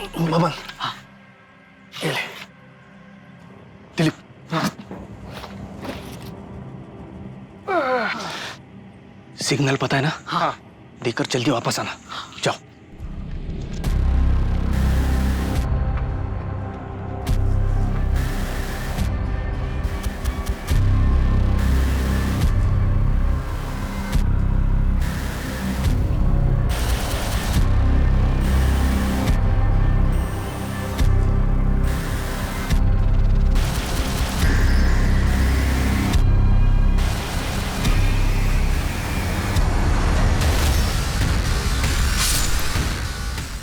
बबन, हाँ ये ले। दिलीप, सिग्नल पता है ना? हाँ। देकर जल्दी वापस आना। जाओ।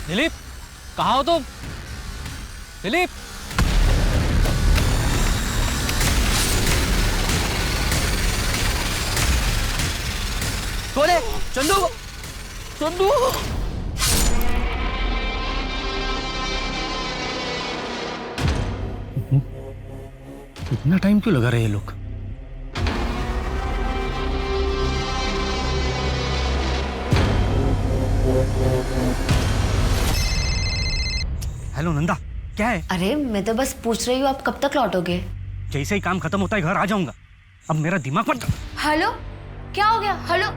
दिलीप, कहाँ हो तुम? दिलीप, कौन है? चंदू, चंदू। इतना टाइम क्यों लगा रहे हैं ये लोग? हेलो नंदा, क्या है? अरे मैं तो बस पूछ रही हूँ आप कब तक लौटोगे? जैसे ही काम खत्म होता है घर आ जाऊंगा। अब मेरा दिमाग मत। हेलो, क्या हो गया? हेलो,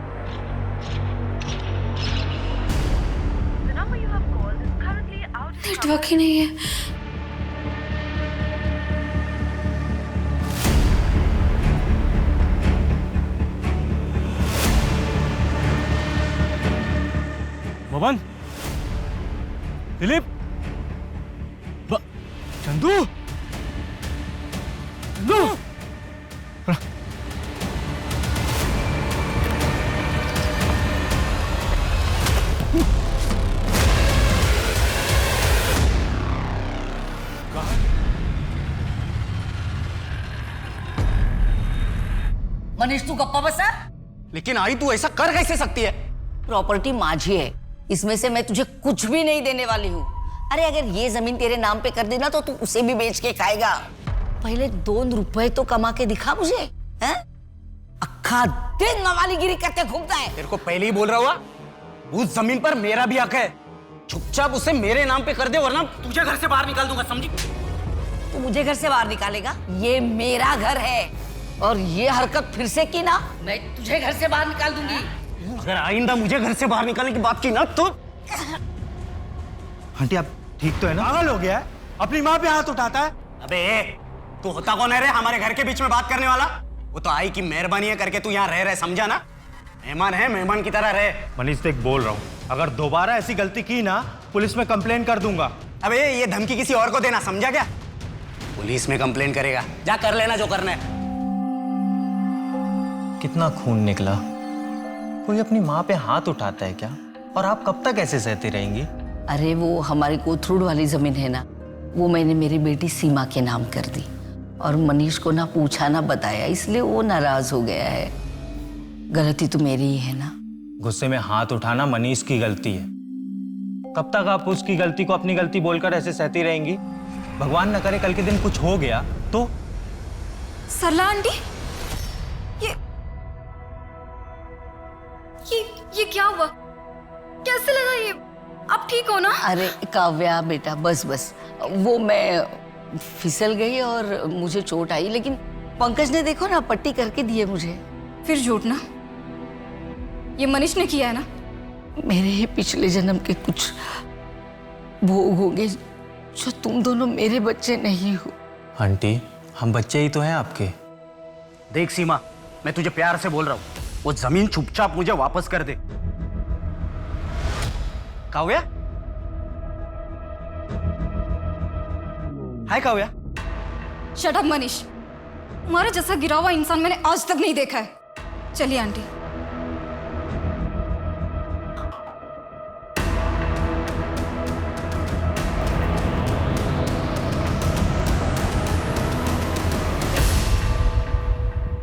नेटवर्क ही नहीं है। बबन, दिलीप, चंदू, चंदू। मनीष तू गप्पा बसा। लेकिन आई तू ऐसा कर कैसे सकती है? प्रॉपर्टी माझी है, इसमें से मैं तुझे कुछ भी नहीं देने वाली हूँ। अरे अगर ये जमीन तेरे नाम पे कर देना तो तू उसे भी बेच के खाएगा। पहले 2 रुपए तो कमा के दिखा मुझे, हैं? अक्खा दिन नवालीगिरी करके घूमता है। तेरे को पहले ही बोल रहा हुआ, उस जमीन पर मेरा भी हक है। चुपचाप उसे मेरे नाम पे कर दे वरना तुझे घर से बाहर निकाल दूंगा, समझी? तू मुझे घर से बाहर निकालेगा? ये मेरा घर है और ये हरकत फिर से की ना, मैं तुझे घर से बाहर निकाल दूंगी। अगर आइंदा मुझे घर से बाहर निकालने की बात की ना तो। आंटी आप ठीक तो है ना? पागल हो गया है, अपनी माँ पे हाथ उठाता है। अबे तू होता कौन है रे हमारे घर के बीच में बात करने वाला? वो तो आई की मेहरबानी है करके तू यहाँ रह रहे, समझा ना? मेहमान है, मेहमान की तरह रहे। मनीष देख बोल रहा हूँ, अगर दोबारा ऐसी गलती की ना पुलिस में कंप्लेन कर दूंगा। अबे ये धमकी किसी और को देना, समझा क्या? पुलिस में कंप्लेन करेगा, जा कर लेना जो करना है। कितना खून निकला, कोई अपनी माँ पे हाथ उठाता है क्या? और आप कब तक ऐसे सहती रहेंगी? अरे वो हमारी कोथरूड वाली जमीन है ना, वो मैंने मेरी बेटी सीमा के नाम कर दी और मनीष को ना पूछा ना बताया, इसलिए वो नाराज हो गया है। गलती तो मेरी ही है ना। गुस्से में हाथ उठाना मनीष की गलती है। कब तक आप उसकी गलती को अपनी गलती बोलकर ऐसे सहती रहेंगी? भगवान न करे कल के दिन कुछ हो गया तो? सरला आंटी, ये क्या हुआ? कैसे लगा ये? आप ठीक हो ना? अरे काव्या बेटा, बस वो मैं फिसल गई और मुझे चोट आई, लेकिन पंकज ने देखो ना पट्टी करके दी है मुझे। फिर झूठ ना, ये मनीष ने किया है ना? मेरे ही पिछले जन्म के कुछ भोग होंगे जो तुम दोनों मेरे बच्चे नहीं हो। आंटी हम बच्चे ही तो हैं आपके। देख सीमा, मैं तुझे प्यार से बोल रहा हूँ, वो जमीन चुपचाप मुझे वापस कर दे। काव्या, हाय काव्या। शट अप मनीष, तुम्हारे जैसा गिरा हुआ इंसान मैंने आज तक नहीं देखा है। चलिए आंटी।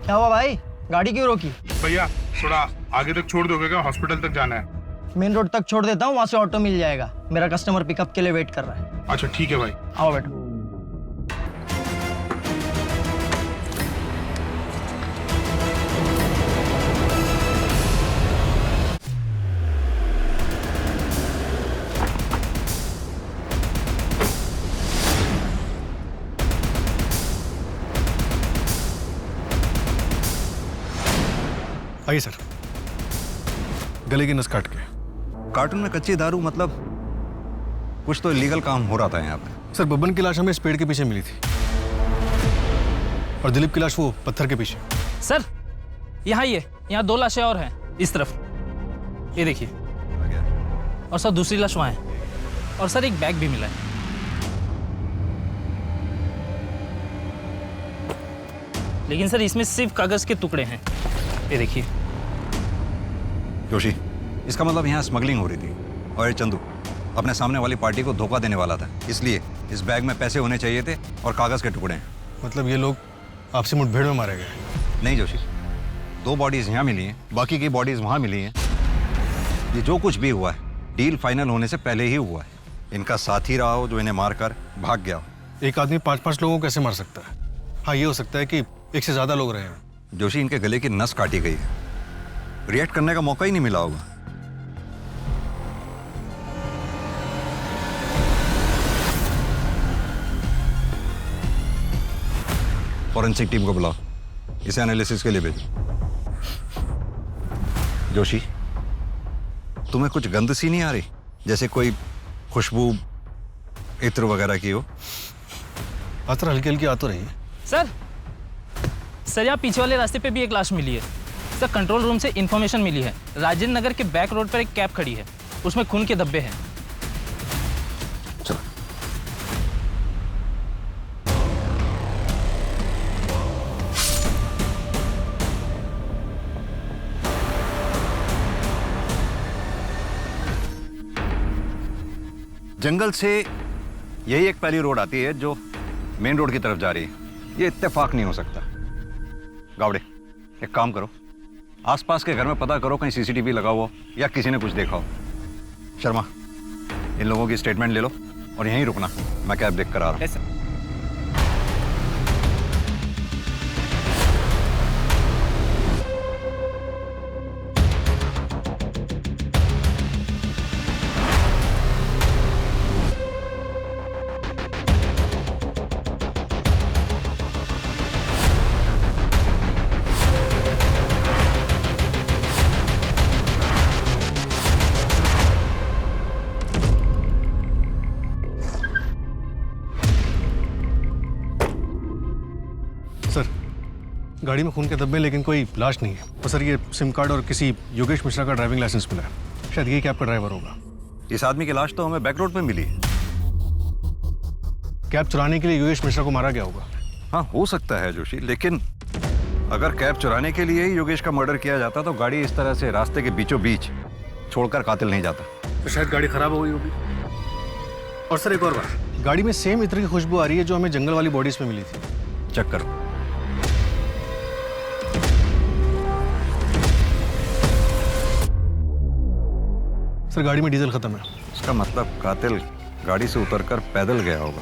क्या हुआ भाई, गाड़ी क्यों रोकी? भैया थोड़ा आगे तक छोड़ दोगे क्या? हॉस्पिटल तक जाना है। मेन रोड तक छोड़ देता हूँ, वहां से ऑटो मिल जाएगा। मेरा कस्टमर पिकअप के लिए वेट कर रहा है। अच्छा ठीक है भाई। आओ बैठो। आइए सर। गले की नस काट के। कार्टून में कच्ची दारू मतलब कुछ तो इलीगल काम हो रहा था यहाँ पे। सर बब्बन की लाश हमें इस पेड़ के पीछे मिली थी और दिलीप की लाश वो पत्थर के पीछे। सर यहाँ ये, यहाँ 2 लाशें और हैं इस तरफ, ये देखिए। और सर दूसरी लाश वहाँ है, और सर एक बैग भी मिला है। लेकिन सर इसमें सिर्फ कागज के टुकड़े हैं, ये देखिए। जोशी, इसका मतलब यहाँ स्मगलिंग हो रही थी और ये चंदू अपने सामने वाली पार्टी को धोखा देने वाला था, इसलिए इस बैग में पैसे होने चाहिए थे और कागज के टुकड़े हैं। मतलब ये लोग आपसी मुठभेड़ में मारे गए? नहीं जोशी, 2 बॉडीज यहाँ मिली हैं, बाकी की बॉडीज वहाँ मिली हैं। ये जो कुछ भी हुआ है डील फाइनल होने से पहले ही हुआ है। इनका साथी रहा हो जो इन्हें मारकर भाग गया हो। एक आदमी 5-5 लोगों को कैसे मार सकता है? हाँ, ये हो सकता है कि एक से ज्यादा लोग रहे हैं। जोशी, इनके गले की नस काटी गई है, रिएक्ट करने का मौका ही नहीं मिला होगा। फॉरेंसिक टीम को बुलाओ, इसे एनालिसिस के लिए भेजो। जोशी, तुम्हें कुछ गंध सी नहीं आ रही, जैसे कोई खुशबू इत्र वगैरह की हो? अतर हल्की हल्की आ तो रही है। सर यहाँ पीछे वाले रास्ते पे भी एक लाश मिली है। सर कंट्रोल रूम से इंफॉर्मेशन मिली है, राजेंद्र नगर के बैक रोड पर एक कैब खड़ी है, उसमें खून के धब्बे हैं। चलो। जंगल से यही एक पहली रोड आती है जो मेन रोड की तरफ जा रही है। ये इत्तेफाक नहीं हो सकता। गावड़े, एक काम करो, आसपास के घर में पता करो कहीं सीसीटीवी लगा हुआ या किसी ने कुछ देखा हो। शर्मा, इन लोगों की स्टेटमेंट ले लो और यहीं रुकना, मैं कैब देख कर आ रहा हूँ। सर गाड़ी में खून के धब्बे, लेकिन कोई लाश नहीं है। और सर ये सिम कार्ड और किसी योगेश मिश्रा का ड्राइविंग लाइसेंस मिला है, शायद ये कैब का ड्राइवर होगा। इस आदमी की लाश तो हमें बैक रोड पे मिली है। कैब चुराने के लिए योगेश मिश्रा को मारा गया होगा। हाँ, हो सकता है जोशी, लेकिन अगर कैब चुराने के लिए ही योगेश का मर्डर किया जाता तो गाड़ी इस तरह से रास्ते के बीचों बीच छोड़कर कातिल नहीं जाता। तो शायद गाड़ी खराब हो गई होगी। और सर एक और बात, गाड़ी में सेम इत्र की खुशबू आ रही है जो हमें जंगल वाली बॉडीज में मिली थी। चेक करो। सर गाड़ी में डीजल खत्म है। इसका मतलब कातिल गाड़ी से उतरकर पैदल गया होगा।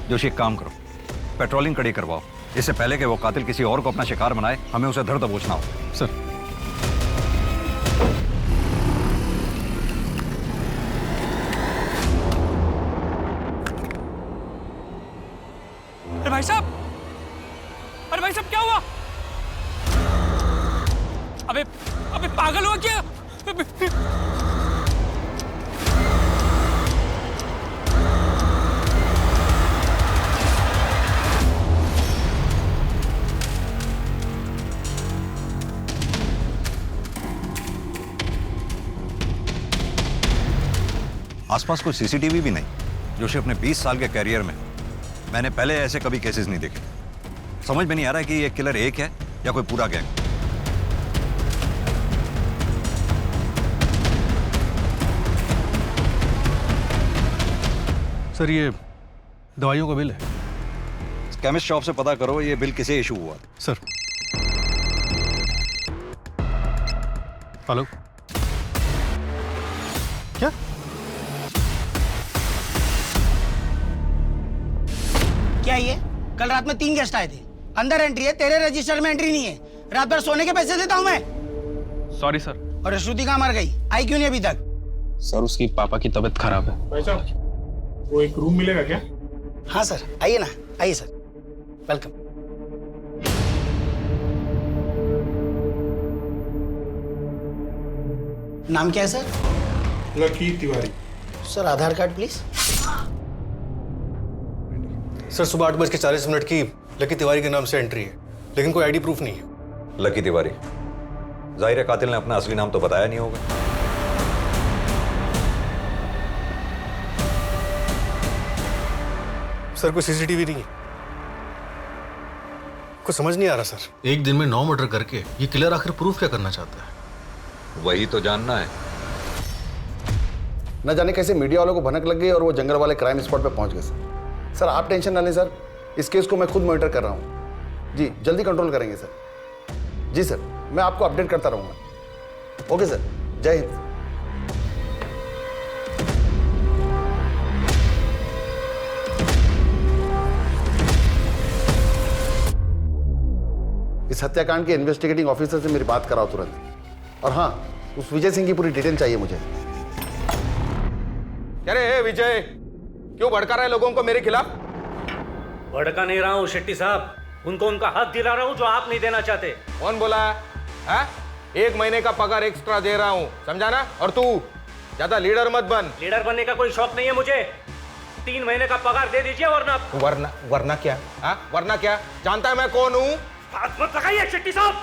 जोशी, एक काम करो, पेट्रोलिंग कड़ी करवाओ, इससे पहले कि वो कातिल किसी और को अपना शिकार बनाए, हमें उसे धर दबोचना हो। सर अरे भाई साहब, अरे भाई साहब क्या हुआ? अबे अबे पागल हुआ क्या? आसपास कोई सीसीटीवी भी नहीं। जोशी, अपने 20 साल के कैरियर में मैंने पहले ऐसे कभी केसेस नहीं देखे। समझ में नहीं आ रहा है कि ये किलर एक है या कोई पूरा गैंग। सर ये दवाइयों का बिल है। केमिस्ट शॉप से पता करो ये बिल किसे इशू हुआ। सर हेलो, क्या? क्या ये? कल रात में 3 गेस्ट आए थे, अंदर एंट्री है, तेरे रजिस्टर में एंट्री नहीं है। रात भर सोने के पैसे देता हूं मैं। Sorry sir. और श्रुति कहाँ मर गई? आई क्यों नहीं अभी तक? सर उसकी पापा की तबीयत खराब है। भाई साहब, वो एक रूम मिलेगा क्या? हाँ सर, आइए ना, आइए सर, वेलकम। नाम क्या है sir? Lucky Tiwari. Sir Aadhaar card please. Sir सुबह 8:40 की लकी तिवारी के नाम से एंट्री है, लेकिन कोई आईडी प्रूफ नहीं है। लकी तिवारी, जाहिर है कातिल ने अपना असली नाम तो बताया नहीं होगा। सर कोई सीसीटीवी नहीं है, कुछ समझ नहीं आ रहा सर। एक दिन में 9 मर्डर करके ये किलर आखिर प्रूफ क्या करना चाहता है? वही तो जानना है। न जाने कैसे मीडिया वालों को भनक लग गई और वो जंगल वाले क्राइम स्पॉट पे पहुंच गए सर। सर आप टेंशन ना लें सर, इस केस को मैं खुद मॉनिटर कर रहा हूँ जी, जल्दी कंट्रोल करेंगे सर। जी सर, मैं आपको अपडेट करता रहूँगा। ओके सर, जय हिंद। इस हत्याकांड के इन्वेस्टिगेटिंग ऑफिसर से मेरी बात कराओ तुरंत। और हाँ, उस विजय सिंह की पूरी डिटेल चाहिए मुझे। अरे विजय, क्यों भड़का रहे लोगों को मेरे खिलाफ? भड़का नहीं रहा हूँ शेट्टी साहब, उनको उनका हक दिला रहा हूँ जो आप नहीं देना चाहते। कौन बोला है? 1 महीने का पगार एक्स्ट्रा दे रहा हूँ, समझा ना? और तू ज्यादा लीडर मत बन। लीडर बनने का कोई शौक नहीं है मुझे। 3 महीने का पगार दे दीजिए वरना क्या? वरना क्या? जानता है मैं कौन हूँ? हाथ मत लगाइए शेट्टी साहब,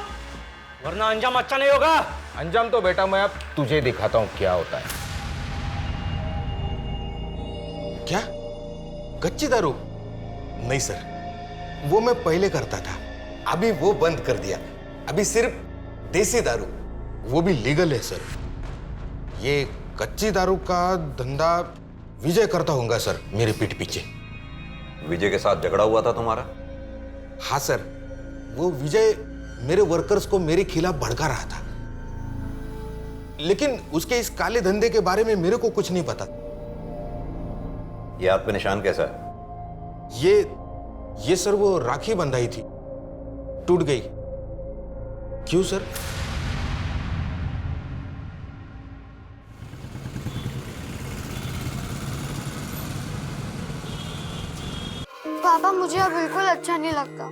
वरना अंजाम अच्छा नहीं होगा। अंजाम तो बेटा मैं अब तुझे दिखाता हूँ क्या होता है। क्या? कच्ची दारू? नहीं सर, वो मैं पहले करता था, अभी वो बंद कर दिया। अभी सिर्फ देसी दारू, वो भी लीगल है सर। ये कच्ची दारू का धंधा विजय करता होगा सर, मेरे पीठ पीछे। विजय के साथ झगड़ा हुआ था तुम्हारा? हाँ सर, वो विजय मेरे वर्कर्स को मेरे खिलाफ भड़का रहा था, लेकिन उसके इस काले धंधे के बारे में मेरे को कुछ नहीं पता। ये हाथ पे निशान कैसा है? ये सर वो राखी बंधाई थी, टूट गई। क्यों सर? पापा मुझे अब बिल्कुल अच्छा नहीं लगता,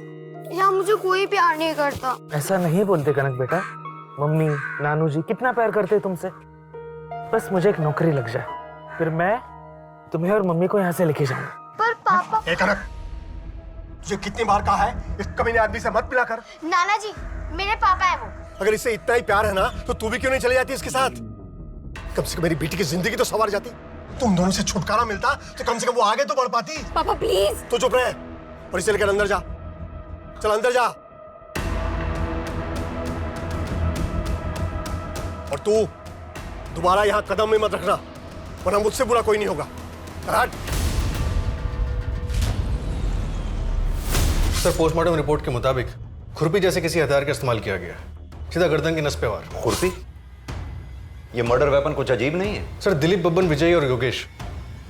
यहाँ मुझे कोई प्यार नहीं करता। ऐसा नहीं बोलते कनक बेटा, मम्मी नानू जी कितना प्यार करते हैं तुमसे। बस मुझे एक नौकरी लग जाए, फिर मैं तुम्हें और मम्मी को यहाँ से लेके जाऊंगा। पर पापा। कनक, तुझे कितनी बार कहा है इस कमीने आदमी से मत मिला कर। नाना जी, मेरे पापा है वो। अगर इससे इतना ही प्यार है ना, तो तू भी क्यों नहीं चली जाती इसके साथ? कम से कम मेरी बेटी की जिंदगी तो संवार जाती। तुम दोनों से छुटकारा मिलता तो कम से कम वो आगे तो बढ़ पाती। पापा प्लीज। तो चुप रहे और इसे लेकर अंदर जा। चल अंदर जा। और तू दोबारा यहाँ कदम में मत रखना, वरना मुझसे बुरा कोई नहीं होगा। सर पोस्टमार्टम रिपोर्ट के मुताबिक खुरपी जैसे किसी हथियार का इस्तेमाल किया गया, सीधा गर्दन की नस पे वार। खुरपी? ये मर्डर वेपन कुछ अजीब नहीं है? सर दिलीप, बब्बन, विजय और योगेश,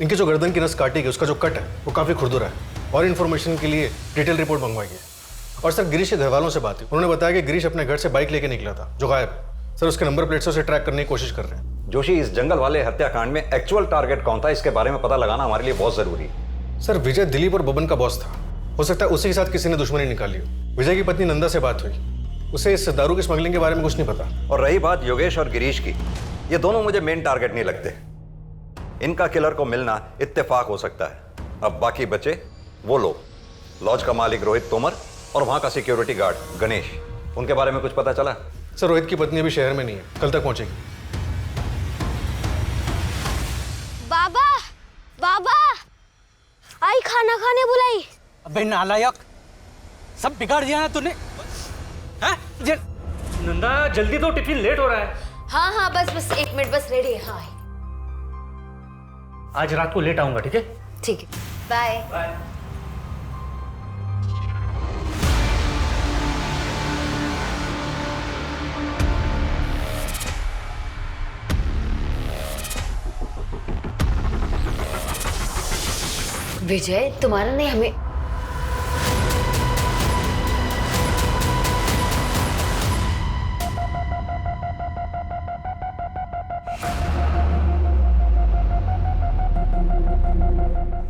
इनकी जो गर्दन की नस काटी गई उसका जो कट है वो काफी खुरदुरा है। और इन्फॉर्मेशन के लिए डिटेल रिपोर्ट मंगवाई गई। और सर गिरीश के घर वालों से बात हुई, उन्होंने बताया कि गिरीश अपने घर से बाइक लेके निकला था जो गायब। सर उसके नंबर प्लेट से उसे ट्रैक करने की कोशिश कर रहे हैं। जोशी, इस जंगल वाले हत्याकांड में एक्चुअल टारगेट कौन था, इसके बारे में पता लगाना हमारे लिए बहुत जरूरी है। सर विजय दिलीप और बबन का बॉस था, हो सकता है उसी के साथ किसी ने दुश्मनी निकाली हो। विजय की पत्नी नंदा से बात हुई, उसे इस दारू की स्मगलिंग के बारे में कुछ नहीं पता। और रही बात योगेश और गिरीश की, ये दोनों मुझे मेन टारगेट नहीं लगते। इनका किलर को मिलना इत्तेफाक हो सकता है। अब बाकी बचे वो लोग, लॉज का मालिक रोहित तोमर और वहां का सिक्योरिटी गार्ड गणेश, उनके बारे में कुछ पता चला? सर रोहित की पत्नी अभी शहर में नहीं है, कल तक पहुंचेगी। बाबा, बाबा, आई खाना खाने बुलाई। अबे नालायक, सब बिगाड़ दिया ना तूने। नंदा जल्दी दो, टिफिन लेट हो रहा है। हाँ हाँ बस 1 मिनट, बस रेडी है। हाँ आज रात को लेट आऊंगा, ठीक है? ठीक है, बाय बाय। विजय, तुम्हारा नहीं हमें।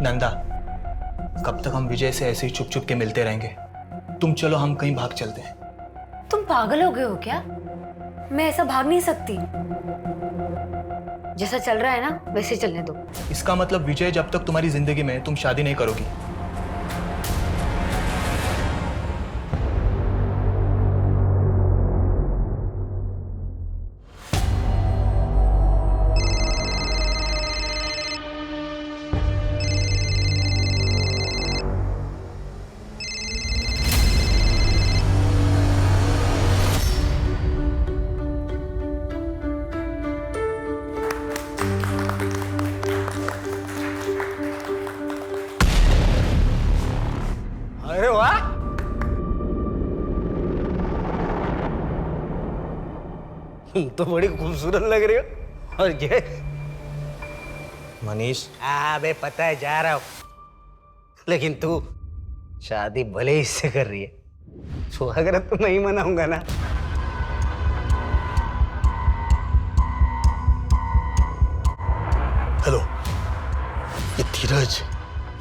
नंदा, कब तक हम विजय से ऐसे ही चुप चुप के मिलते रहेंगे? तुम चलो, हम कहीं भाग चलते हैं। तुम पागल हो गए हो क्या? मैं ऐसा भाग नहीं सकती। जैसा चल रहा है ना वैसे चलने दो। इसका मतलब विजय जब तक तुम्हारी जिंदगी में है, तुम शादी नहीं करोगी। अरे वाह, तुम तो बड़ी खूबसूरत लग रही हो। और ये मनीष, अबे पता है जा रहा हूं, लेकिन तू शादी भले ही इससे कर रही है, स्वागत तो नहीं मनाऊंगा ना। हेलो, ये धीरज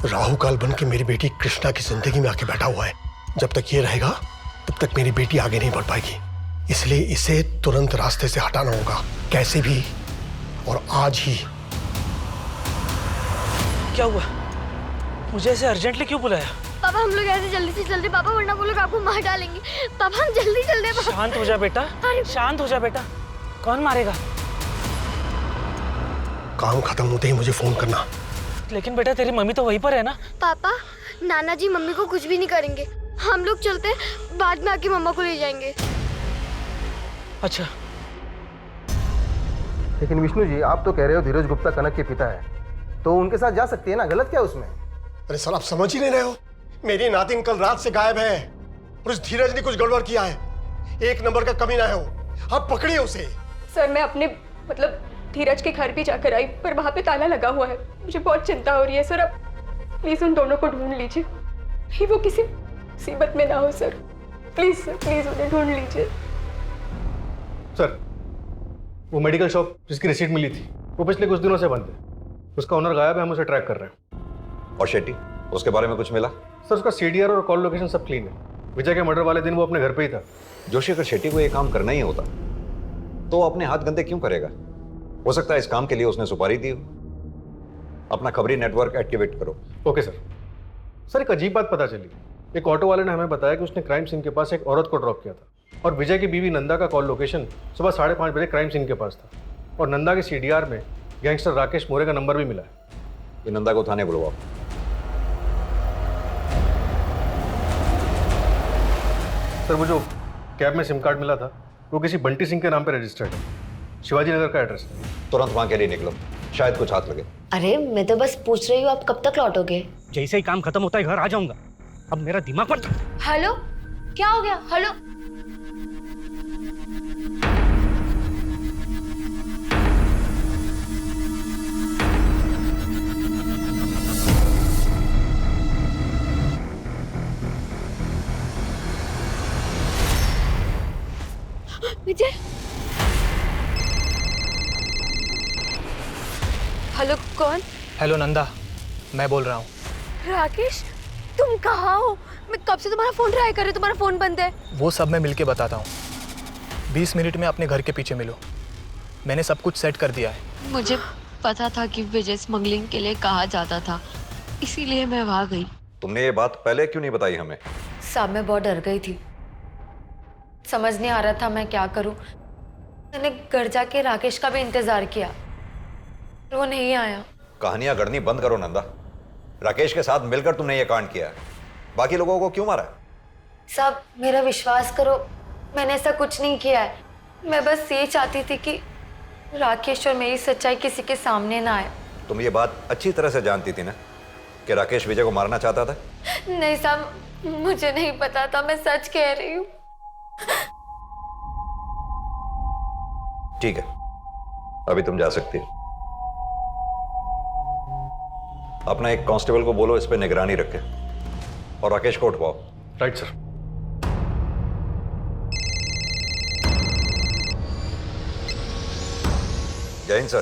राहु काल बन के मेरी बेटी कृष्णा की जिंदगी में आके बैठा हुआ है। जब तक ये रहेगा तब तक मेरी बेटी आगे नहीं बढ़ पाएगी, इसलिए इसे तुरंत रास्ते से हटाना होगा, कैसे भी, और आज ही। क्या हुआ? मुझे ऐसे अर्जेंटली क्यों बुलाया? पापा हम लोग ऐसे जल्दी से जल्दी, पापा वरना वो लोग आपको मार डालेंगे। पापा हम जल्दी जल्दी। शांत हो जा बेटा, शांत हो जा बेटा। कौन मारेगा? काम खत्म होते ही मुझे फोन करना। लेकिन बेटा तेरी मम्मी तो वहीं पर है ना। पापा नाना जी मम्मी को कुछ भी नहीं करेंगे, हम लोग चलते बाद में आके मम्मा को ले जाएंगे। अच्छा, लेकिन विष्णु जी आप तो कह रहे हो धीरज गुप्ता कनक के पिता है, तो उनके साथ जा सकती है ना, गलत क्या उसमें? अरे सर आप समझ ही नहीं रहे हो, मेरी नातिन कल रात से गायब है और उस धीरज ने कुछ गड़बड़ किया है। एक नंबर का कमीना है वो, आप पकड़िए उसे। सर मैं अपने मतलब धीरज के घर भी जाकर आई, पर वहाँ पे ताला लगा हुआ है। मुझे बहुत चिंता हो रही है सर, आप प्लीज उन दोनों को ढूंढ लीजिए, कहीं वो किसी मुसीबत में ना हो सर। प्लीज सर, प्लीज उन्हें ढूंढ लीजिए। सर वो मेडिकल शॉप जिसकी रिसीट मिली थी वो पिछले कुछ दिनों से बंद है, उसका ओनर गायब है, हम उसे ट्रैक कर रहे हैं। और शेट्टी, उसके बारे में कुछ मिला? सर उसका सीडीआर और कॉल लोकेशन सब क्लीन है। विजय के मर्डर वाले दिन वो अपने घर पे ही था। जोशी, अगर शेट्टी को ये काम करना ही होता तो वो अपने हाथ गंदे क्यों करेगा? हो सकता है इस काम के लिए उसने सुपारी दी हो। अपना खबरी नेटवर्क एक्टिवेट करो। Okay sir. सर एक अजीब बात पता चली, एक ऑटो वाले ने हमें बताया कि उसने क्राइम सीन के पास एक औरत को ड्रॉप किया था और विजय की बीवी नंदा का कॉल लोकेशन सुबह 5:30 बजे क्राइम सीन के पास था और नंदा के सीडीआर में गैंगस्टर राकेश मोरे का नंबर भी मिला है। ये नंदा को थाने बुलवाओ। सर वो जो कैब में सिम कार्ड मिला था वो किसी बंटी सिंह के नाम पे रजिस्टर्ड है, शिवाजी नगर का एड्रेस है। तुरंत वहां के लिए निकलो, शायद कुछ हाथ लगे। अरे मैं तो बस पूछ रही हूँ आप कब तक लौटोगे? जैसे ही काम खत्म होता है घर आ जाऊंगा। अब मेरा दिमाग पर। हेलो, क्या हो गया? हेलो विजय। हेलो कौन? हेलो नंदा, मैं बोल रहा हूँ। राकेश तुम कहाँ हो? मैं कब से तुम्हारा फोन ट्राई कर रही हूँ, तुम्हारा फोन बंद है। वो सब मैं मिलके बताता हूँ। 20 मिनट में अपने घर के पीछे मिलो, मैंने सब कुछ सेट कर दिया है। मुझे पता था कि विजय स्मगलिंग के लिए कहा जाता था, इसीलिए मैं वहां गई। तुमने ये बात पहले क्यों नहीं बताई हमें? साहब मैं बहुत डर गई थी, समझ नहीं आ रहा था मैं क्या करूं। मैंने घर जाके राकेश का भी इंतजार किया, वो नहीं आया। कहानियां गढ़नी बंद करो नंदा। राकेश के साथ मिलकर तुमने ये कांड किया है, बाकी लोगों को क्यों मारा? साहब मेरा विश्वास करो, मैंने ऐसा कुछ नहीं किया है। मैं बस ये चाहती थी कि राकेश और मेरी सच्चाई किसी के सामने ना आए। तुम ये बात अच्छी तरह से जानती थी ना कि राकेश विजय को मारना चाहता था? नहीं साहब, मुझे नहीं पता था, मैं सच कह रही हूँ। ठीक है, अभी तुम जा सकती हो। अपना एक कांस्टेबल को बोलो इस पे निगरानी रखे और राकेश को उठवाओ। Right sir. जय हिंद सर।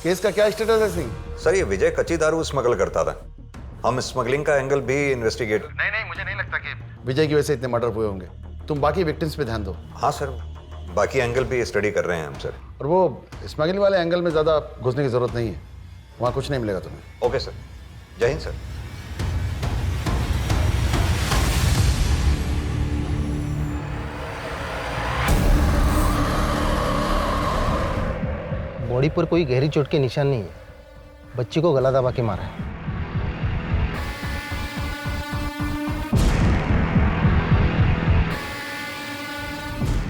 केस का क्या स्टेटस है सिंह? सर ये विजय कच्ची दारू स्मगल करता था, हम स्मगलिंग का एंगल भी इन्वेस्टिगेट। नहीं मुझे नहीं लगता कि विजय की वजह से इतने मर्डर हुए होंगे। तुम बाकी विक्टिम्स पे ध्यान दो। हाँ सर, बाकी एंगल भी स्टडी कर रहे हैं हम सर। और वो स्मगलिंग वाले एंगल में ज़्यादा घुसने की ज़रूरत नहीं है, वहाँ कुछ नहीं मिलेगा तुम्हें। ओके सर, जय हिंद सर। बॉडी पर कोई गहरी चोट के निशान नहीं है, बच्ची को गला दबा के मारा है।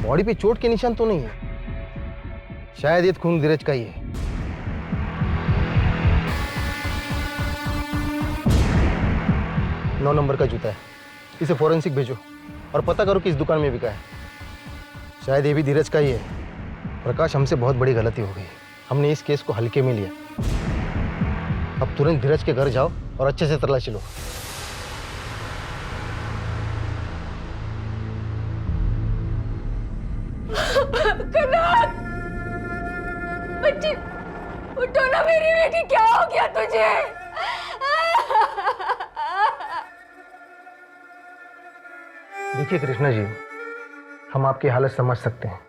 बॉडी पे चोट के निशान तो नहीं है, शायद ये खून धीरज का ही है। नौ नंबर का जूता है, इसे फॉरेंसिक भेजो और पता करो कि इस दुकान में बिका है। शायद ये भी धीरज का ही है। प्रकाश, हमसे बहुत बड़ी गलती हो गई, हमने इस केस को हल्के में लिया। अब तुरंत धीरज के घर जाओ और अच्छे से तलाशी लो। कनक, बच्ची उठो ना मेरी बेटी, क्या हो गया तुझे? देखिए कृष्णा जी, हम आपकी हालत समझ सकते हैं,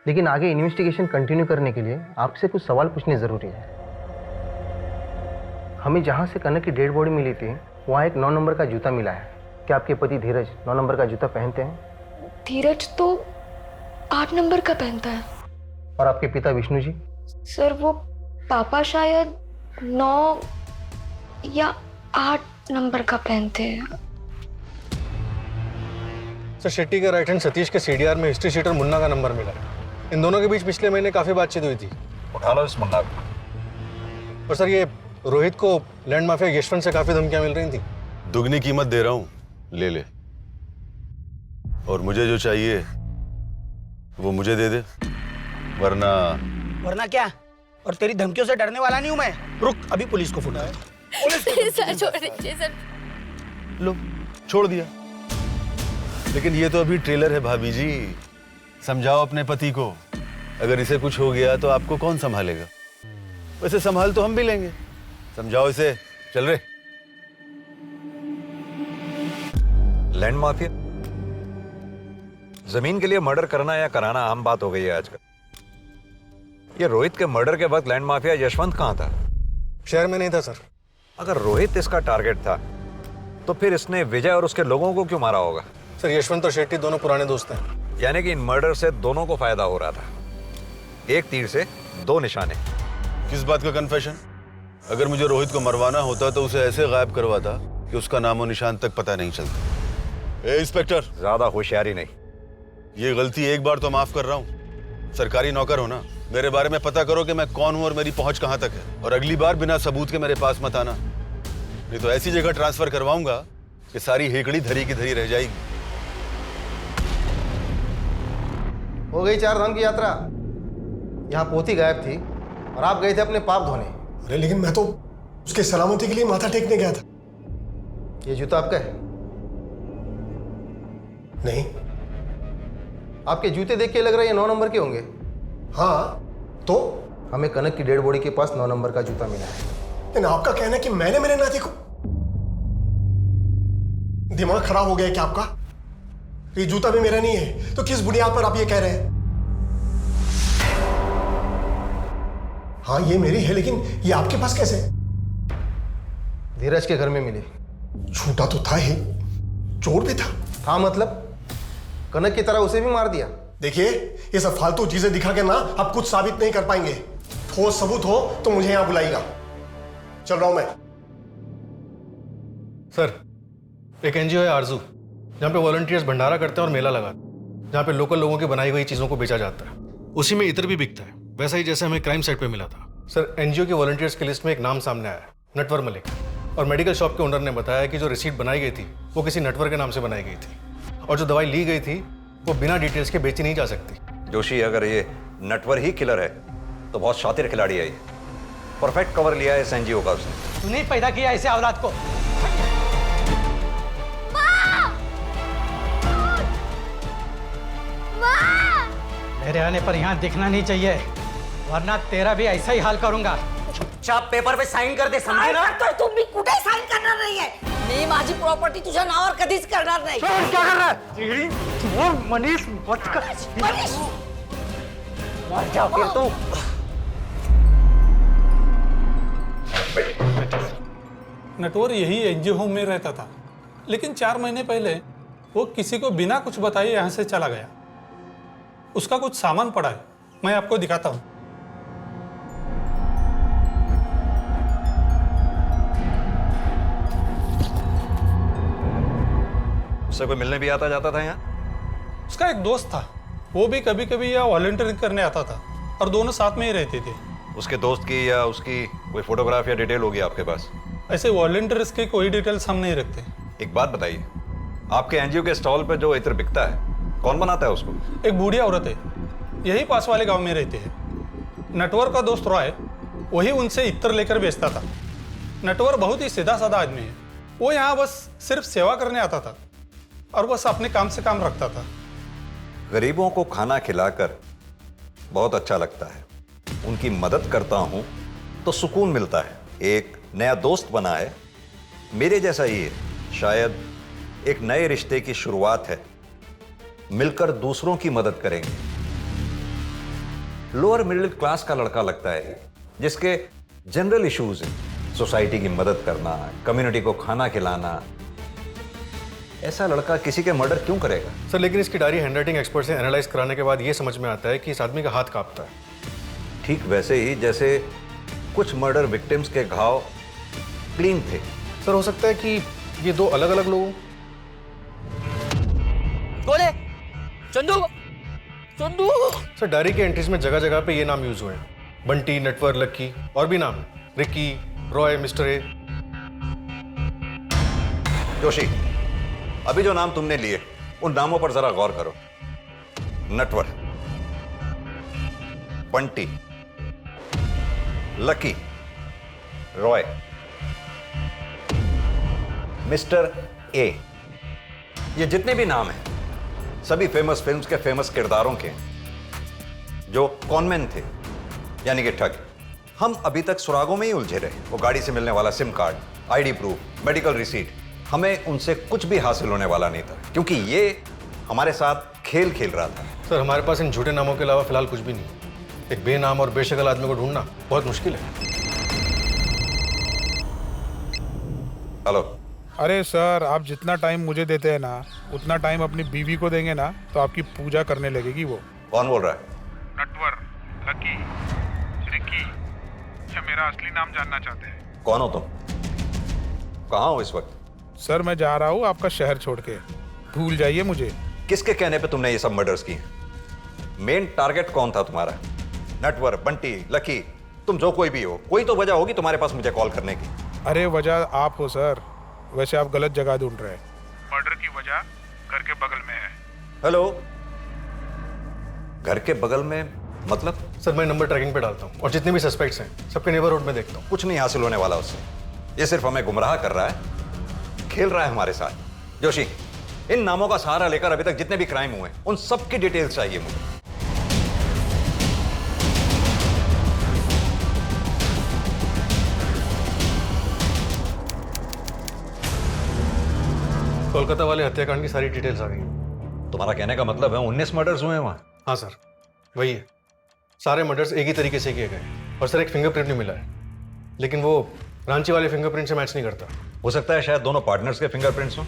लेकिन आगे इन्वेस्टिगेशन कंटिन्यू करने के लिए आपसे कुछ सवाल पूछने जरूरी है। हमें जहां से कनक की डेड बॉडी मिली थी, वहां एक 9 नंबर का जूता मिला है। क्या आपके पति धीरज 9 नंबर का जूता पहनते हैं? धीरज तो 8 नंबर का पहनता है। और आपके पिता विष्णु जी? सर वो पापा शायद 9 या 8 नंबर का पहनते हैं। सर, शेट्टी के राइट हैंड सतीश के सीडीआर में हिस्ट्री शीट और मुन्ना का नंबर मिला है। इन दोनों के बीच पिछले महीने काफी बातचीत हुई थी। उठा लो इस मुन्ना को। और सर, ये रोहित को लैंड माफिया यशवंत से काफी धमकियां मिल रही थी। दुगनी कीमत दे रहा हूँ, ले ले। और मुझे जो चाहिए वो मुझे दे दे, वरना क्या? और तेरी धमकियों से डरने वाला नहीं हूं मैं। रुक, अभी पुलिस को फोन कर। सर छोड़ दीजिए सर। लो, छोड़ दिया। लेकिन ये तो अभी ट्रेलर है भाभी जी। समझाओ अपने पति को, अगर इसे कुछ हो गया तो आपको कौन संभालेगा? वैसे संभाल तो हम भी लेंगे। समझाओ इसे। चल रे। लैंड माफिया, जमीन के लिए मर्डर करना या कराना आम बात हो गई है आजकल। ये रोहित के मर्डर के वक्त लैंड माफिया यशवंत कहाँ था? शहर में नहीं था सर। अगर रोहित इसका टारगेट था तो फिर इसने विजय और उसके लोगों को क्यों मारा होगा? सर, यशवंत और शेट्टी दोनों पुराने दोस्त हैं। यानी कि इन मर्डर से दोनों को फायदा हो रहा था। एक तीर से दो निशाने। किस बात का कन्फेशन? अगर मुझे रोहित को मरवाना होता तो उसे ऐसे गायब करवाता कि उसका नामो निशान तक पता नहीं चलता। इंस्पेक्टर, ज्यादा होशियारी नहीं। ये गलती एक बार तो माफ कर रहा हूँ। सरकारी नौकर हो ना, मेरे बारे में पता करो कि मैं कौन हूँ और मेरी पहुंच कहाँ तक है। और अगली बार बिना सबूत के मेरे पास मत आना, नहीं तो ऐसी जगह ट्रांसफर करवाऊंगा कि सारी हेकड़ी धरी की धरी रह जाएगी। हो गई 4 धाम की यात्रा। यहाँ पोथी गायब थी और आप गए थे अपने पाप धोने। अरे लेकिन मैं तो उसके सलामती के लिए माथा टेकने गया था। ये जूता आपका है? नहीं। आपके जूते देख के लग रहा है ये 9 नंबर के होंगे। हाँ, तो हमें कनक की डेड बॉडी के पास 9 नंबर का जूता मिला है। लेकिन आपका कहना है कि मैंने मेरे नाती को। दिमाग खराब हो गया है क्या आपका? ये जूता भी मेरा नहीं है, तो किस बुनियाद पर आप ये कह रहे हैं? हाँ, ये मेरी है, लेकिन ये आपके पास कैसे? धीरज के घर में मिली। झूठा तो था ही, चोर भी था मतलब कनक की तरह उसे भी मार दिया। देखिए, ये सब फालतू चीजें दिखा के ना आप कुछ साबित नहीं कर पाएंगे। ठोस सबूत हो तो मुझे यहां बुलाइएगा। चल रहा हूं मैं। सर, एक एनजीओ है आरजू, जहाँ पे वॉलंटियर्स भंडारा करते हैं और मेला लगाते हैं, जहाँ पे लोकल लोगों की बनाई हुई चीज़ों को बेचा जाता है। उसी में इतर भी बिकता है, वैसा ही जैसे हमें क्राइम साइट पे मिला था। सर, एनजीओ के वॉलंटियर्स की लिस्ट में एक नाम सामने आया, नटवर मलिक। और मेडिकल शॉप के ओनर ने बताया कि जो रिसीट बनाई गई थी वो किसी नटवर के नाम से बनाई गई थी, और जो दवाई ली गई थी वो बिना डिटेल्स के बेची नहीं जा सकती। जोशी, अगर ये नटवर ही किलर है तो बहुत शातिर खिलाड़ी है ये। परफेक्ट कवर लिया है इस एनजीओ का उसने। तूने पैदा किया ऐसे औलाद को। मेरे आने पर यहाँ दिखना नहीं चाहिए, वरना तेरा भी ऐसा ही हाल करूंगा। चुपचाप पेपर पे साइन कर दे, समझे ना? तो तुम्ही कुठे साइन करणार नाहीये? मी माझी प्रॉपर्टी तुझ्या नावावर कधीच करणार नाही। क्या कर रहा है? मनीष, मनीष, मर जा फिर तो। नटवर यही एनजीओ होम में रहता था, लेकिन 4 महीने पहले वो किसी को बिना कुछ बताए यहाँ से चला गया। उसका कुछ सामान पड़ा है, मैं आपको दिखाता हूँ। उससे कोई मिलने भी आता जाता था यहाँ? उसका एक दोस्त था, वो भी कभी कभी यहाँ वॉलंटियरिंग करने आता था और दोनों साथ में ही रहते थे। उसके दोस्त की या उसकी कोई फोटोग्राफ या डिटेल होगी आपके पास? ऐसे वॉलंटियर्स की कोई डिटेल्स हम नहीं रखते। एक बात बताइए, आपके एनजीओ के स्टॉल पे जो इत्र बिकता है, कौन बनाता है उसको? एक बूढ़ी औरत है, यही पास वाले गांव में रहते हैं। नटवर का दोस्त रॉय वही उनसे इत्र लेकर बेचता था। नटवर बहुत ही सीधा साधा आदमी है, वो यहाँ बस सिर्फ सेवा करने आता था और बस अपने काम से काम रखता था। गरीबों को खाना खिलाकर बहुत अच्छा लगता है, उनकी मदद करता हूं तो सुकून मिलता है। एक नया दोस्त बना है, मेरे जैसा ही है, शायद एक नए रिश्ते की शुरुआत है। मिलकर दूसरों की मदद करेंगे। लोअर मिडिल क्लास का लड़का लगता है, जिसके जनरल इश्यूज हैं, सोसाइटी की मदद करना, कम्युनिटी को खाना खिलाना। ऐसा लड़का किसी के मर्डर क्यों करेगा? सर लेकिन इसकी डायरी हैंडराइटिंग एक्सपर्ट से एनालाइज कराने के बाद ये समझ में आता है कि इस आदमी का हाथ कांपता है। ठीक वैसे ही जैसे कुछ मर्डर विक्टिम्स के घाव क्लीन थे। सर हो सकता है कि ये 2 अलग अलग लोग। कौन है? चंदू, चंदू। सर डायरी के एंट्रीज में जगह जगह पे ये नाम यूज हुए हैं, बंटी, नटवर, लक्की, और भी नाम है, Ricky, Roy, mister A. Joshi, अभी जो नाम तुमने लिए उन नामों पर जरा गौर करो। Natwar, Bunty, lucky, Roy, mister A, ये जितने भी नाम हैं सभी फेमस फिल्म्स के फेमस किरदारों के, जो कॉनमैन थे, यानी कि ठग। हम अभी तक सुरागों में ही उलझे रहे। वो गाड़ी से मिलने वाला SIM card, ID proof, medical receipt, हमें उनसे कुछ भी हासिल होने वाला नहीं था, क्योंकि ये हमारे साथ खेल खेल रहा था। सर हमारे पास इन झूठे नामों के अलावा फिलहाल कुछ भी नहीं। एक बेनाम और बेशक्ल आदमी को ढूंढना बहुत मुश्किल है। हेलो। अरे सर, आप जितना टाइम मुझे देते हैं ना, उतना टाइम अपनी बीवी को देंगे ना, तो आपकी पूजा करने लगेगी वो। कौन बोल रहा है? नटवर, लकी, रिकी, या मेरा असली नाम जानना चाहते हैं? कौन हो तुम? कहाँ हो इस वक्त? सर मैं जा रहा हूँ आपका शहर छोड़ के, भूल जाइए मुझे। किसके कहने पे तुमने ये सब मर्डर्स किए? मेन टारगेट कौन था तुम्हारा? नटवर, बंटी, लकी, तुम जो कोई भी हो, कोई तो वजह होगी तुम्हारे पास मुझे कॉल करने की। अरे वजह आप हो सर, वैसे आप गलत जगह ढूंढ रहे हैं। मर्डर की वजह घर के बगल में है। हेलो, घर के बगल में मतलब? सर मैं नंबर ट्रैकिंग पे डालता हूँ और जितने भी सस्पेक्ट्स हैं सबके नेबरहुड में देखता हूँ। कुछ नहीं हासिल होने वाला उससे, ये सिर्फ हमें गुमराह कर रहा है, खेल रहा है हमारे साथ। जोशी, इन नामों का सहारा लेकर अभी तक जितने भी क्राइम हुए उन सब की डिटेल्स चाहिए मुझे। कोलकाता वाले हत्याकांड की सारी डिटेल्स आ गई। तुम्हारा कहने का मतलब है 19 मर्डर्स हुए हैं वहां? हाँ सर, वही है। सारे मर्डर्स एक ही तरीके से किए गए और सर एक फिंगरप्रिंट नहीं मिला है, लेकिन वो रांची वाले फिंगरप्रिंट से मैच नहीं करता। हो सकता है शायद दोनों पार्टनर्स के फिंगरप्रिंट्स हों।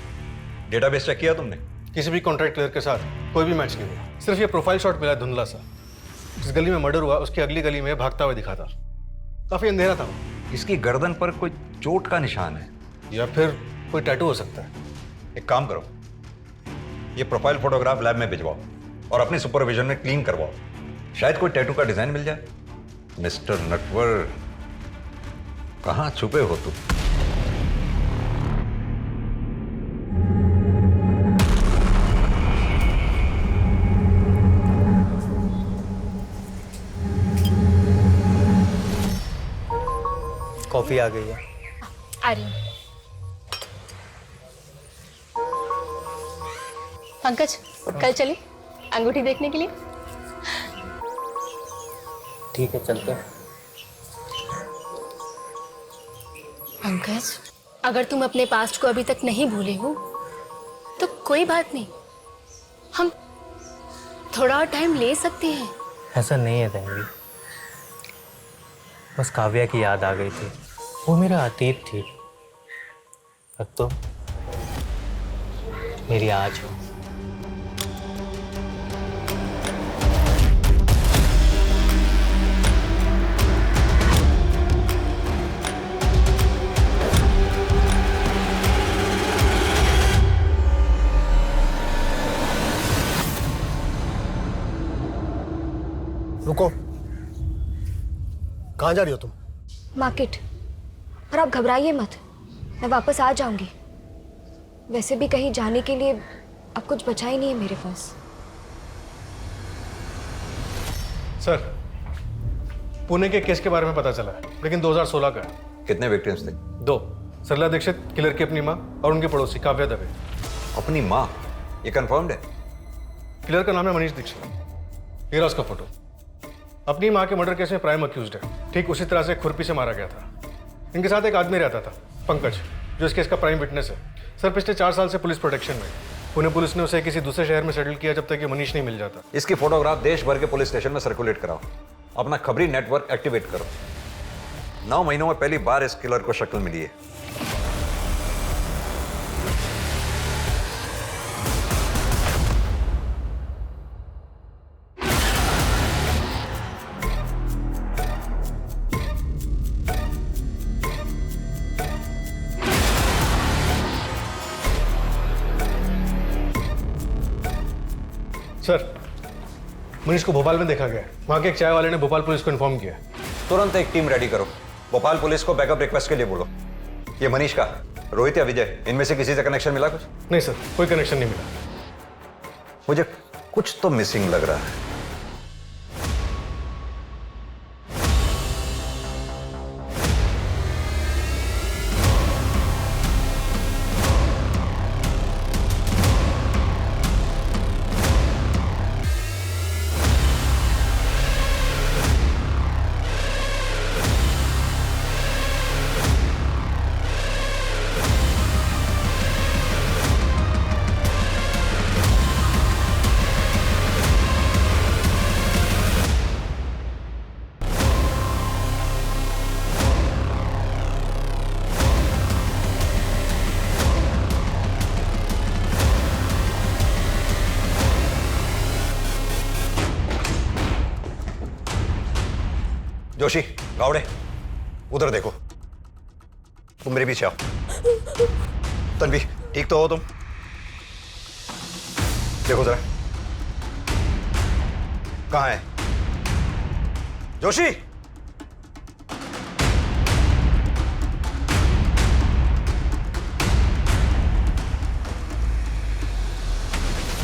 डेटाबेस चेक किया तुमने? किसी भी कॉन्ट्रैक्ट क्लियर के साथ कोई भी मैच नहीं हुआ। सिर्फ ये प्रोफाइल शॉट मिला धुंधला सा। जिस गली में मर्डर हुआ उसकी अगली गली में भागता हुआ दिखा था। काफी अंधेरा था। इसकी गर्दन पर कोई चोट का निशान है या फिर कोई टैटू हो सकता है। एक काम करो, ये प्रोफाइल फोटोग्राफ लैब में भिजवाओ और अपने सुपरविजन में क्लीन करवाओ, शायद कोई टैटू का डिजाइन मिल जाए। मिस्टर नटवर, कहां छुपे हो तुम? कॉफी आ गई है। आ रही हूँ। पंकज, कल चले अंगूठी देखने के लिए? ठीक है, चलते हैं। पंकज, अगर तुम अपने पास्ट को अभी तक नहीं भूले हो तो कोई बात नहीं, हम थोड़ा और टाइम ले सकते हैं। ऐसा नहीं है तन्वी, बस काव्या की याद आ गई थी। वो मेरा अतीत थी, अब तो मेरी आज हो। रुको, कहाँ जा रही हो तुम? मार्केट। और आप घबराइए मत, मैं वापस आ जाऊंगी। वैसे भी कहीं जाने के लिए अब कुछ बचा ही नहीं है मेरे पास। सर, पुणे के केस के बारे में पता चला है, लेकिन 2016 का है। कितने विक्टिम्स थे? 2। सरला दीक्षित, किलर की अपनी माँ, और उनके पड़ोसी काव्या दवे। अपनी माँ? ये कंफर्म्ड है? किलर का नाम है मनीष दीक्षित। ये रहा उसका फोटो। अपनी माँ के मर्डर केस में प्राइम अक्यूज्ड है। ठीक उसी तरह से खुरपी से मारा गया था। इनके साथ एक आदमी रहता था, पंकज, जो इस केस का प्राइम विटनेस है। सर, पिछले 4 साल से पुलिस प्रोटेक्शन में। पुणे पुलिस ने उसे किसी दूसरे शहर में सेटल किया जब तक ये मनीष नहीं मिल जाता। इसकी फोटोग्राफ देश भर के पुलिस स्टेशन में सर्कुलेट कराओ, अपना खबरी नेटवर्क एक्टिवेट करो। 9 महीनों में पहली बार इस किलर को शक्ल मिली है। सर, मनीष को भोपाल में देखा गया है। वहाँ के एक चाय वाले ने भोपाल पुलिस को इन्फॉर्म किया है। तुरंत एक टीम रेडी करो, भोपाल पुलिस को बैकअप रिक्वेस्ट के लिए बोलो। ये मनीष का, रोहित या विजय, इनमें से किसी से कनेक्शन मिला कुछ? नहीं सर, कोई कनेक्शन नहीं मिला। मुझे कुछ तो मिसिंग लग रहा है। जोशी, गावड़े, उधर देखो। तुम मेरे पीछे आओ। तन्वी, ठीक तो हो तुम? देखो जरा, कहाँ है जोशी?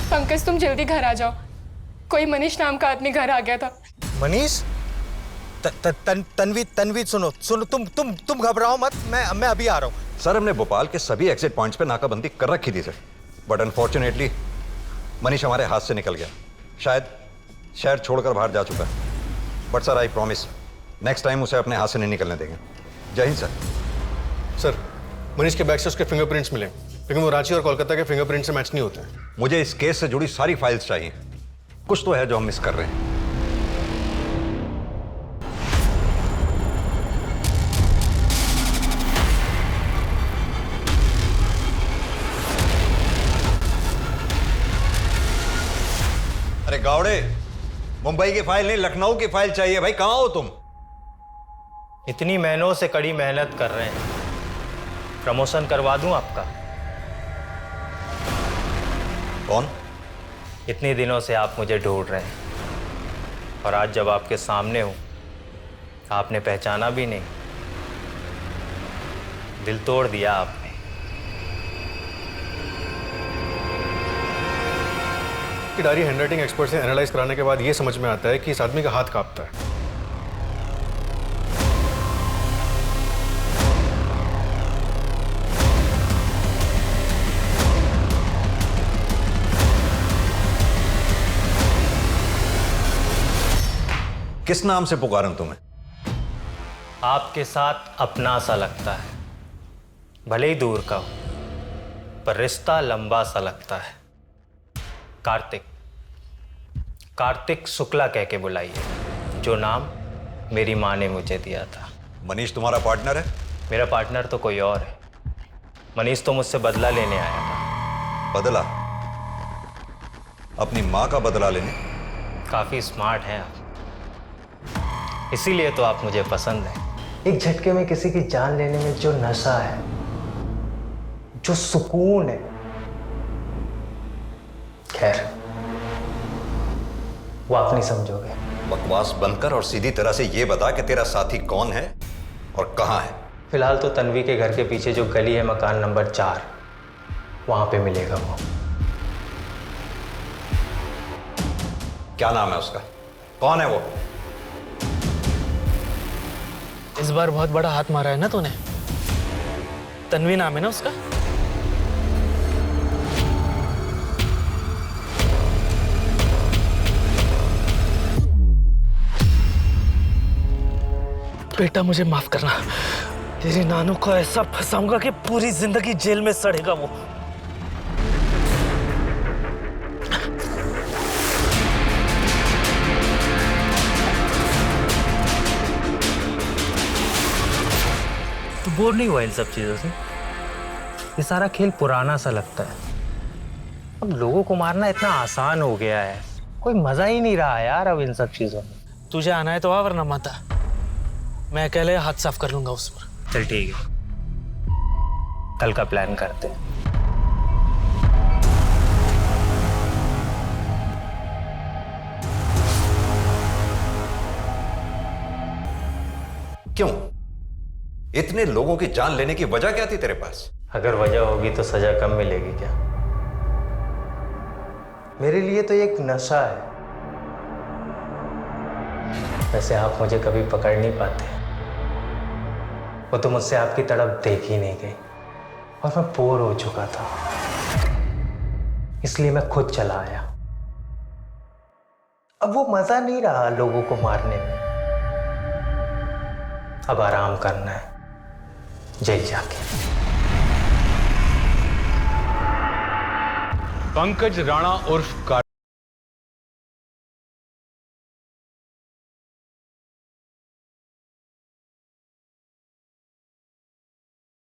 पंकज, तुम जल्दी घर आ जाओ। कोई मनीष नाम का आदमी घर आ गया था। मनीष? तन्वी सुनो, तुम घबराओ मत, मैं अभी आ रहा हूँ। सर, हमने भोपाल के सभी एग्जिट पॉइंट्स पे नाकाबंदी कर रखी थी सर, बट अनफॉर्चुनेटली मनीष हमारे हाथ से निकल गया। शायद शहर छोड़कर बाहर जा चुका है। But sir, I promise, next time उसे अपने हाथ से नहीं निकलने देंगे। जय हिंद सर। सर, मनीष के बैग से उसके फिंगरप्रिंट्स मिले, लेकिन वो रांची और कोलकाता के फिंगरप्रिंट से मैच नहीं होते हैं। मुझे इस केस से जुड़ी सारी फाइल्स चाहिए। कुछ तो है जो हम मिस कर रहे हैं। अरे गावड़े, मुंबई की फाइल नहीं, लखनऊ की फाइल चाहिए भाई। कहां हो तुम? इतनी महीनों से कड़ी मेहनत कर रहे हैं, प्रमोशन करवा दूं आपका? कौन? इतने दिनों से आप मुझे ढूंढ रहे हैं, और आज जब आपके सामने हूं, आपने पहचाना भी नहीं। दिल तोड़ दिया आपने। की डायरी हैंडराइटिंग एक्सपर्ट से एनालाइज कराने के बाद ये समझ में आता है कि इस आदमी का हाथ कांपता है। किस नाम से पुकारूं तुम्हें? आपके साथ अपना सा लगता है, भले ही दूर का हो, पर रिश्ता लंबा सा लगता है। कार्तिक। कार्तिक शुक्ला कह के बुलाइए, जो नाम मेरी माँ ने मुझे दिया था। मनीष तुम्हारा पार्टनर है? मेरा पार्टनर तो कोई और है। मनीष तो मुझसे बदला लेने आया था। बदला? अपनी माँ का बदला लेने? काफी स्मार्ट हैं आप, इसीलिए तो आप मुझे पसंद हैं। एक झटके में किसी की जान लेने में जो नशा है, जो सुकून है, खैर वो आप नहीं समझोगे। बकवास बंद कर और सीधी तरह से ये बता कि तेरा साथी कौन है और कहाँ है। फिलहाल तो तन्वी के घर के पीछे जो गली है, मकान नंबर 4, वहां पे मिलेगा वो। क्या नाम है उसका? कौन है वो? इस बार बहुत बड़ा हाथ मारा है ना तूने। तन्वी नाम है ना उसका? बेटा मुझे माफ करना, तेरी नानू को ऐसा फंसाऊंगा कि पूरी जिंदगी जेल में सड़ेगा वो। तो बोर नहीं हुआ इन सब चीजों से? ये सारा खेल पुराना सा लगता है। अब लोगों को मारना इतना आसान हो गया है, कोई मजा ही नहीं रहा यार अब इन सब चीजों में। तुझे आना है तो आ, वरना मत आ। मैं अकेले हाथ साफ कर लूंगा उस पर। चल ठीक है, कल का प्लान करते हैं। क्यों? इतने लोगों की जान लेने की वजह क्या थी तेरे पास? अगर वजह होगी तो सजा कम मिलेगी क्या? मेरे लिए तो ये एक नशा है। वैसे आप मुझे कभी पकड़ नहीं पाते, वो तो मुझसे आपकी तड़प देख ही नहीं गई और मैं बोर हो चुका था, इसलिए मैं खुद चला आया। अब वो मजा नहीं रहा लोगों को मारने में, अब आराम करना है जेल जाके। पंकज राणा उर्फ